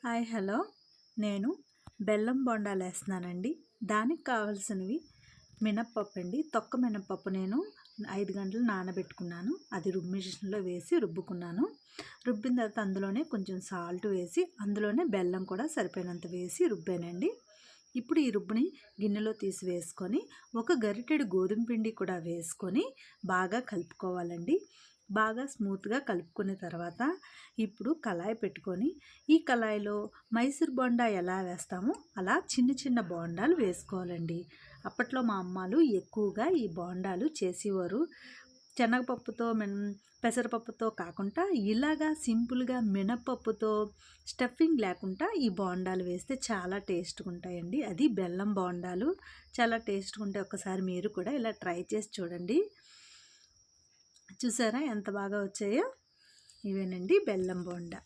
Hi hello నేను బెల్లం బొండాలు వేస్తున్నానండి. దానికి కావాల్సినవి మినప్పప్పు అండి. తొక్క మినప్పప్పు నేను 5 గంటలు నానబెట్టుకున్నాను. అది మిషన్లో వేసి రుబ్బుకున్నాను. రుబ్బిన తర్వాత అందులోనే కొంచెం సాల్ట్ వేసి అందులోనే బెల్లం కూడా సరిపోయినంత వేసి రుబ్బానండి. ఇప్పుడు ఈ రుబ్బుని గిన్నెలో తీసి వేసుకొని ఒక గరిటెడు గోధుమ పిండి కూడా వేసుకొని బాగా కలుపుకోవాలండి. బాగా స్మూత్గా కలుపుకున్న తర్వాత ఇప్పుడు కళాయి పెట్టుకొని ఈ కళాయిలో మైసూర్ బోండా ఎలా వేస్తామో అలా చిన్న చిన్న బోండాలు వేసుకోవాలండి. అప్పట్లో మా అమ్మాలు ఎక్కువగా ఈ బోండాలు చేసేవారు. శనగపప్పుతో పెసరపప్పుతో కాకుండా ఇలాగా సింపుల్గా మినపప్పుతో స్టఫింగ్ లేకుండా ఈ బోండాలు వేస్తే చాలా టేస్ట్గా ఉంటాయండి. అది బెల్లం బోండాలు చాలా టేస్ట్గా ఉంటాయి. ఒకసారి మీరు కూడా ఇలా ట్రై చేసి చూడండి. చూసారా ఎంత బాగా వచ్చాయో? ఇవేనండి బెల్లం బోండా.